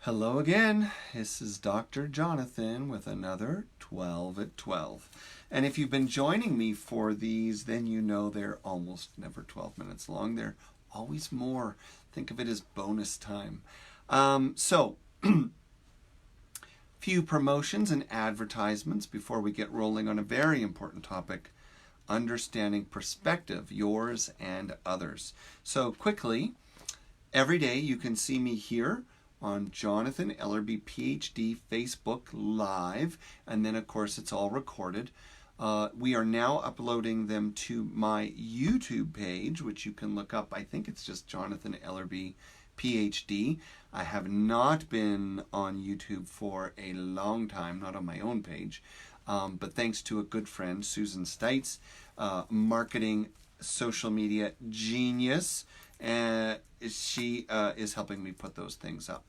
Hello again. This is Dr. Jonathan with another 12 at 12. And if you've been joining me for these, then you know they're almost never 12 minutes long. They're always more. Think of it as bonus time. Few promotions and advertisements before we get rolling on a very important topic, understanding perspective, yours and others. So quickly, every day you can see me here on Jonathan Ellerby, PhD, Facebook Live, and then of course it's all recorded. We are now uploading them to my YouTube page, which you can look up. I think it's just Jonathan Ellerby, PhD. I have not been on YouTube for a long time, not on my own page, but thanks to a good friend, Susan Stites, marketing social media genius, and she is helping me put those things up.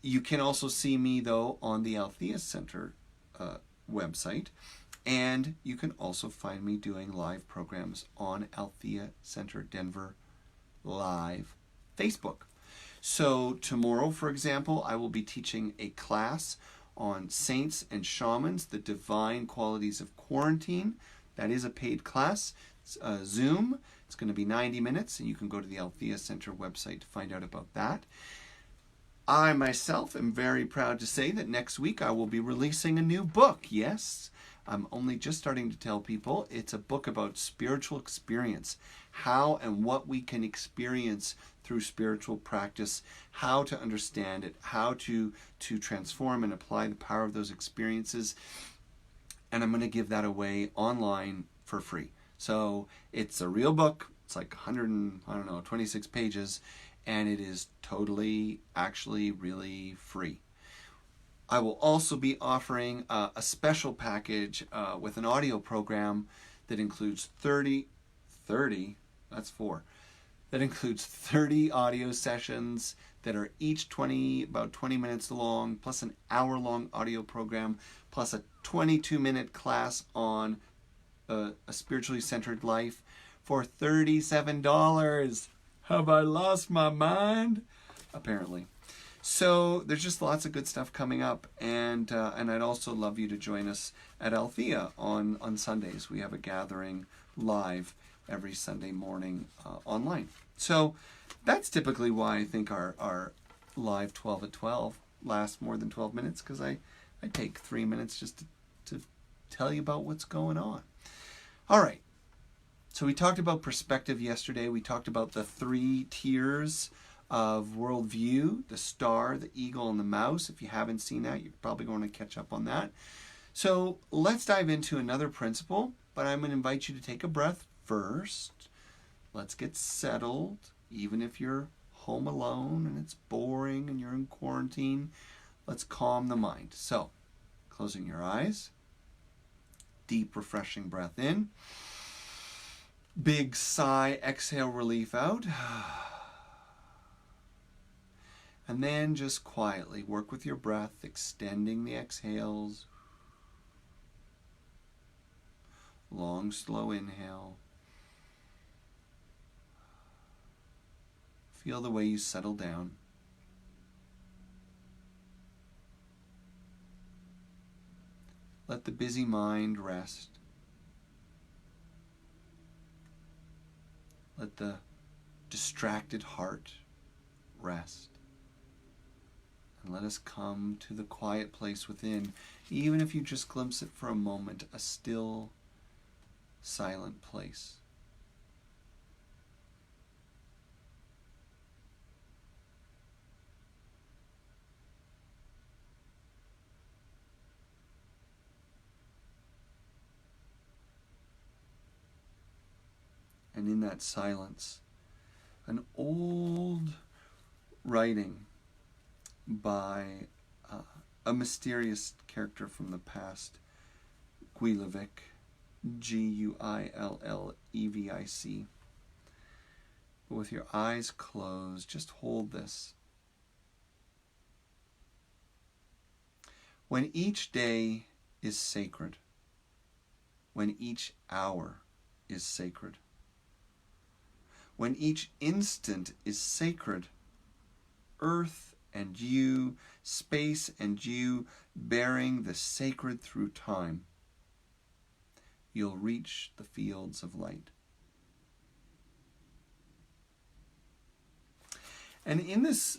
You can also see me, though, on the Althea Center website, and you can also find me doing live programs on Althea Center Denver Live Facebook. So tomorrow, for example, I will be teaching a class on Saints and Shamans, the Divine Qualities of Quarantine. That is a paid class. It's Zoom. It's going to be 90 minutes, and you can go to the Althea Center website to find out about that. I myself am very proud to say that next week I will be releasing a new book. Yes, I'm only just starting to tell people. It's a book about spiritual experience, how and what we can experience through spiritual practice, how to understand it, how to transform and apply the power of those experiences. And I'm going to give that away online for free. So it's a real book. It's like 26 pages, and it is totally, actually, really free. I will also be offering a special package with an audio program that includes 30, that includes 30 audio sessions that are each about 20 minutes long, plus an hour-long audio program, plus a 22-minute class on a spiritually centered life for $37. Have I lost my mind? Apparently. So there's just lots of good stuff coming up, and I'd also love you to join us at Althea on Sundays. We have a gathering live every Sunday morning online. So that's typically why I think our live 12 at 12 lasts more than 12 minutes, because I take 3 minutes just to tell you about what's going on. All right. So we talked about perspective yesterday. We talked about the 3 tiers of worldview, the star, the eagle, and the mouse. If you haven't seen that, you're probably going to catch up on that. So let's dive into another principle, but I'm going to invite you to take a breath first. Let's get settled, even if you're home alone and it's boring and you're in quarantine. Let's calm the mind. So, closing your eyes, deep, refreshing breath in. Big sigh, exhale, relief out. And then just quietly work with your breath, extending the exhales. Long, slow inhale. Feel the way you settle down. Let the busy mind rest. Let the distracted heart rest. And let us come to the quiet place within, even if you just glimpse it for a moment, a still, silent place. And in that silence, an old writing by a mysterious character from the past, Guilevic, Guillevic. With your eyes closed, just hold this. When each day is sacred, when each hour is sacred, when each instant is sacred, earth and you, space and you, bearing the sacred through time, you'll reach the fields of light. And in this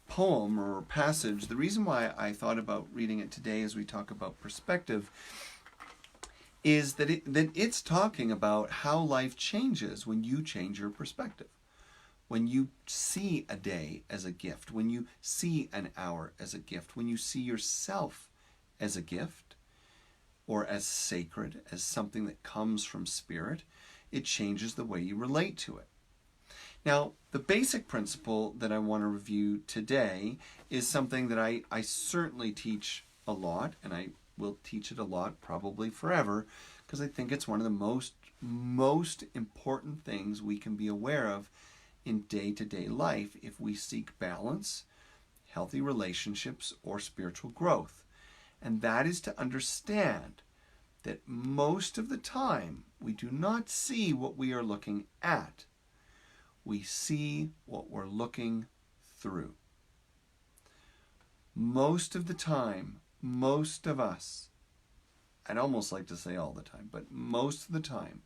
poem or passage, the reason why I thought about reading it today as we talk about perspective is that it's talking about how life changes when you change your perspective. When you see a day as a gift, when you see an hour as a gift, when you see yourself as a gift or as sacred, as something that comes from spirit, it changes the way you relate to it. Now, the basic principle that I want to review today is something that I certainly teach a lot, and I will teach it a lot probably forever, because I think it's one of the most important things we can be aware of in day-to-day life if we seek balance, healthy relationships, or spiritual growth. And that is to understand that most of the time we do not see what we are looking at. We see what we're looking through. Most of the time, most of us, I'd almost like to say all the time, but most of the time,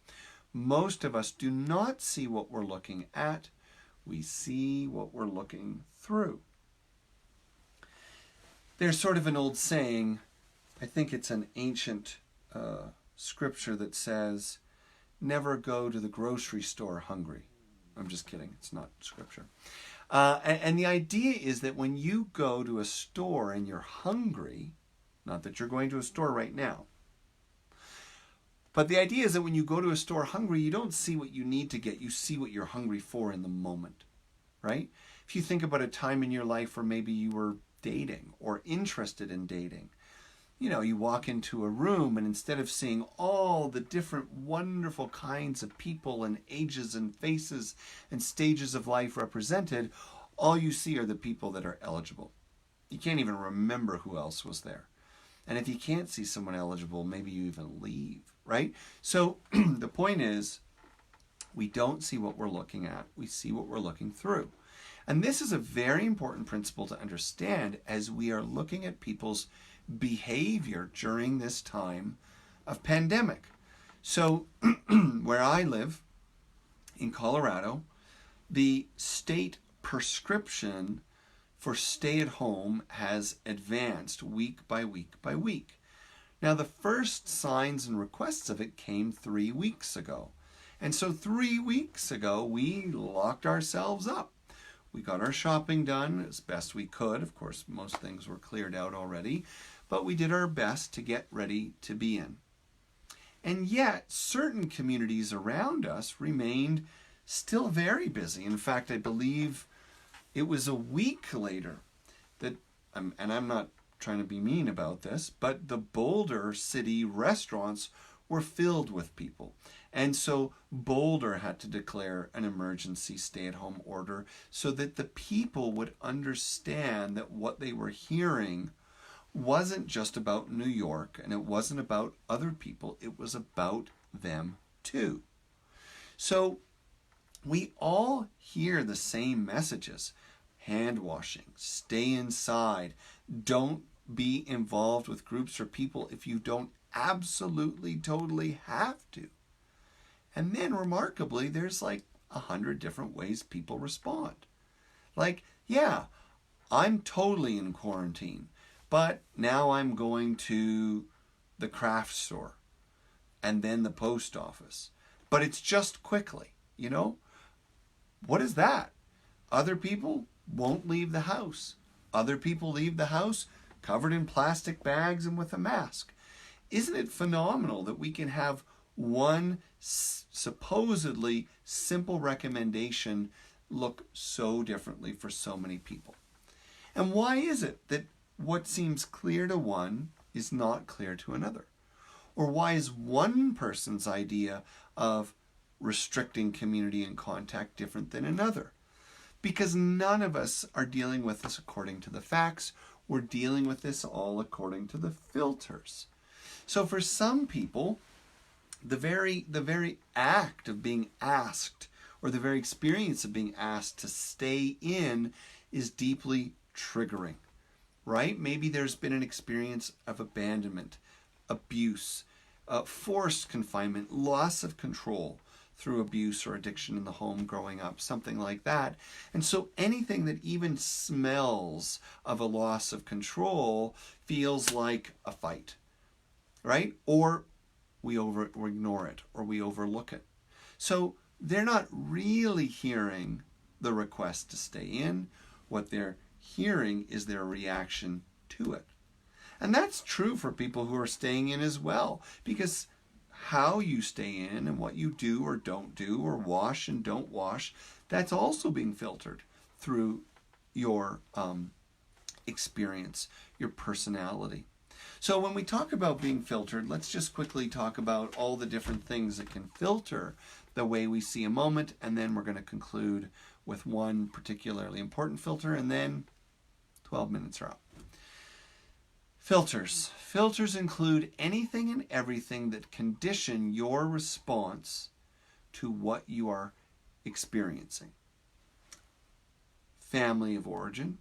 most of us do not see what we're looking at. We see what we're looking through. There's sort of an old saying, I think it's an ancient scripture that says, never go to the grocery store hungry. I'm just kidding, it's not scripture. And the idea is that when you go to a store and you're hungry, not that you're going to a store right now, but the idea is that when you go to a store hungry, you don't see what you need to get, you see what you're hungry for in the moment, right? If you think about a time in your life where maybe you were dating or interested in dating, you know, you walk into a room and instead of seeing all the different wonderful kinds of people and ages and faces and stages of life represented, all you see are the people that are eligible. You can't even remember who else was there. And if you can't see someone eligible, maybe you even leave, right? So the point is, we don't see what we're looking at. We see what we're looking through. And this is a very important principle to understand as we are looking at people's behavior during this time of pandemic. So where I live in Colorado, the state prescription for stay at home has advanced week by week by week. Now the first signs and requests of it came 3 weeks ago. And so 3 weeks ago we locked ourselves up. We got our shopping done as best we could. Of course, most things were cleared out already, but we did our best to get ready to be in. And yet, certain communities around us remained still very busy. In fact, I believe it was a week later that, and I'm not trying to be mean about this, but the Boulder city restaurants were filled with people. And so Boulder had to declare an emergency stay-at-home order so that the people would understand that what they were hearing wasn't just about New York and it wasn't about other people, it was about them too. So we all hear the same messages. Hand washing, stay inside, don't be involved with groups or people if you don't absolutely, totally have to. And then remarkably, there's like 100 different ways people respond. Like, yeah, I'm totally in quarantine, but now I'm going to the craft store and then the post office. But it's just quickly, you know? What is that? Other people won't leave the house. Other people leave the house covered in plastic bags and with a mask. Isn't it phenomenal that we can have one supposedly simple recommendation look so differently for so many people? And why is it that what seems clear to one is not clear to another? Or why is one person's idea of restricting community and contact different than another? Because none of us are dealing with this according to the facts. We're dealing with this all according to the filters. So for some people, the very act of being asked, or the very experience of being asked to stay in, is deeply triggering, right? Maybe there's been an experience of abandonment, abuse, forced confinement, loss of control through abuse or addiction in the home growing up, something like that. And so anything that even smells of a loss of control feels like a fight, right? Or we ignore it, or we overlook it. So they're not really hearing the request to stay in. What they're hearing is their reaction to it. And that's true for people who are staying in as well, because how you stay in and what you do or don't do, or wash and don't wash, that's also being filtered through your experience, your personality. So when we talk about being filtered, let's just quickly talk about all the different things that can filter the way we see a moment, and then we're going to conclude with one particularly important filter, and then 12 minutes are up. Filters. Filters include anything and everything that condition your response to what you are experiencing. Family of origin,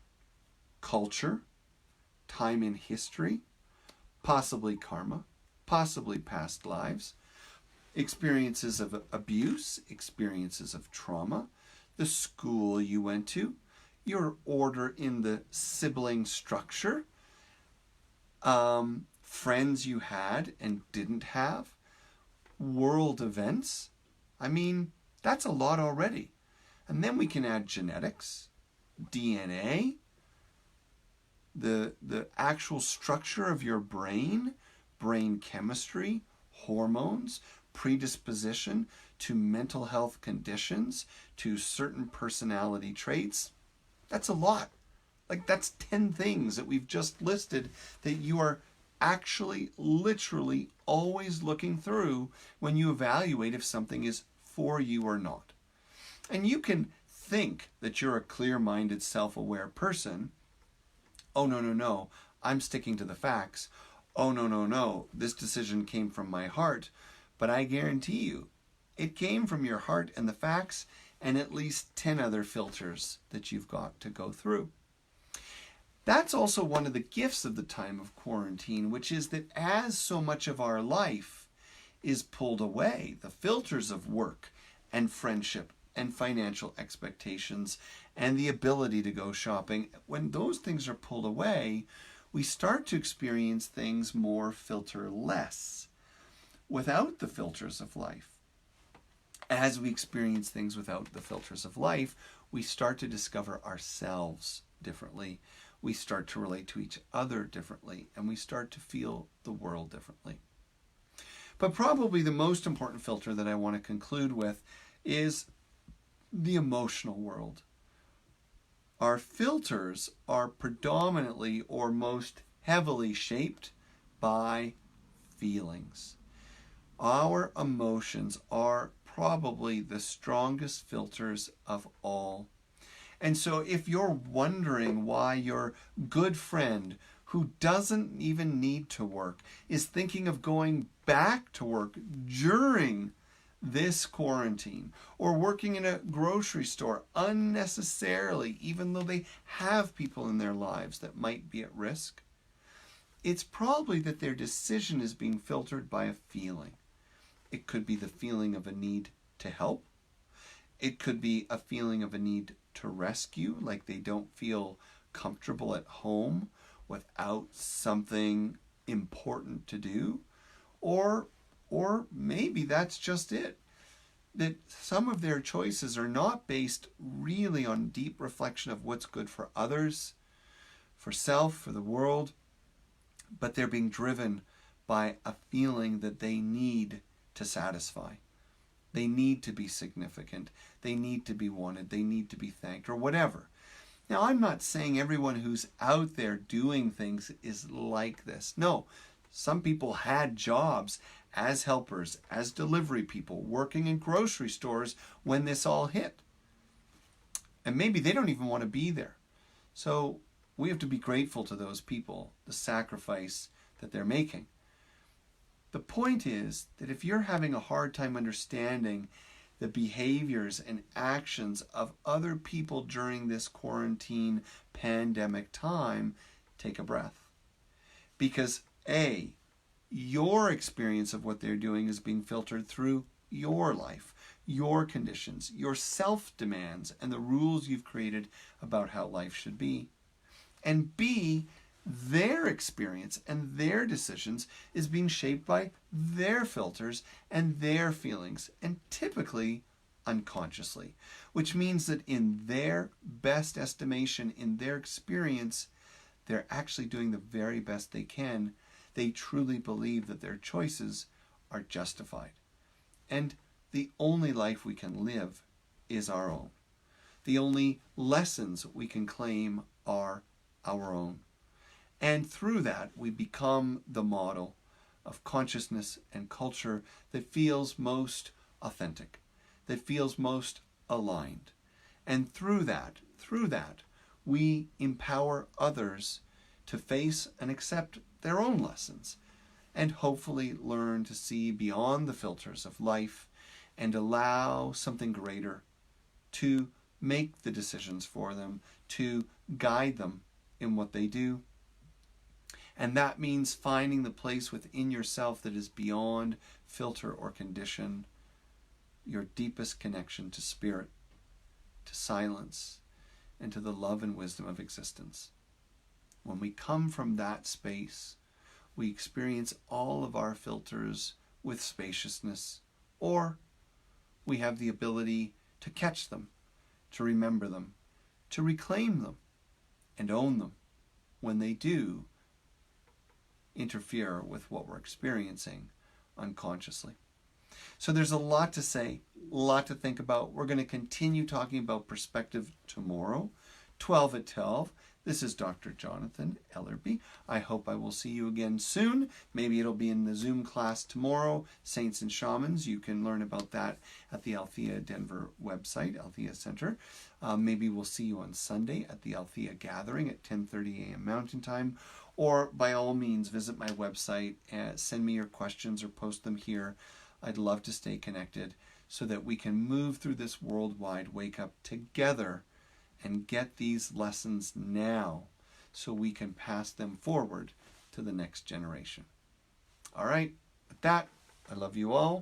culture, time in history, possibly karma, possibly past lives, experiences of abuse, experiences of trauma, the school you went to, your order in the sibling structure, friends you had and didn't have, world events. I mean, that's a lot already. And then we can add genetics, DNA, the actual structure of your brain chemistry, hormones, predisposition to mental health conditions, to certain personality traits. That's a lot. Like, that's 10 things that we've just listed that you are actually literally always looking through when you evaluate if something is for you or not. And you can think that you're a clear-minded, self-aware person. Oh, no, I'm sticking to the facts. Oh, no, this decision came from my heart. But I guarantee you, it came from your heart and the facts and at least 10 other filters that you've got to go through. That's also one of the gifts of the time of quarantine, which is that as so much of our life is pulled away, the filters of work and friendship and financial expectations and the ability to go shopping, when those things are pulled away, we start to experience things more filterless, without the filters of life. As we experience things without the filters of life, we start to discover ourselves differently. We start to relate to each other differently, and we start to feel the world differently. But probably the most important filter that I want to conclude with is the emotional world. Our filters are predominantly or most heavily shaped by feelings. Our emotions are probably the strongest filters of all. And so if you're wondering why your good friend who doesn't even need to work is thinking of going back to work during this quarantine, or working in a grocery store unnecessarily, even though they have people in their lives that might be at risk, it's probably that their decision is being filtered by a feeling. It could be the feeling of a need to help. It could be a feeling of a need to rescue, like they don't feel comfortable at home without something important to do. Or maybe that's just it. That some of their choices are not based really on deep reflection of what's good for others, for self, for the world, but they're being driven by a feeling that they need to satisfy. They need to be significant. They need to be wanted. They need to be thanked, or whatever. Now, I'm not saying everyone who's out there doing things is like this. No, some people had jobs as helpers, as delivery people, working in grocery stores when this all hit. And maybe they don't even want to be there. So we have to be grateful to those people, the sacrifice that they're making. The point is that if you're having a hard time understanding the behaviors and actions of other people during this quarantine pandemic time, take a breath. Because A, your experience of what they're doing is being filtered through your life, your conditions, your self-demands, and the rules you've created about how life should be. And B, their experience and their decisions is being shaped by their filters and their feelings, and typically unconsciously, which means that in their best estimation, in their experience, they're actually doing the very best they can. They truly believe that their choices are justified. And the only life we can live is our own. The only lessons we can claim are our own. And through that, we become the model of consciousness and culture that feels most authentic, that feels most aligned. And through that, we empower others to face and accept their own lessons and hopefully learn to see beyond the filters of life and allow something greater to make the decisions for them, to guide them in what they do. And that means finding the place within yourself that is beyond filter or condition, your deepest connection to spirit, to silence, and to the love and wisdom of existence. When we come from that space, we experience all of our filters with spaciousness, or we have the ability to catch them, to remember them, to reclaim them, and own them when they do interfere with what we're experiencing unconsciously. So there's a lot to say, a lot to think about. We're going to continue talking about perspective tomorrow, 12 at 12. This is Dr. Jonathan Ellerby. I hope I will see you again soon. Maybe it'll be in the Zoom class tomorrow, Saints and Shamans. You can learn about that at the Althea Denver website, Althea Center. Maybe we'll see you on Sunday at the Althea Gathering at 10:30 a.m. Mountain Time. Or by all means, visit my website and send me your questions or post them here. I'd love to stay connected so that we can move through this worldwide wake up together and get these lessons now so we can pass them forward to the next generation. All right, with that, I love you all.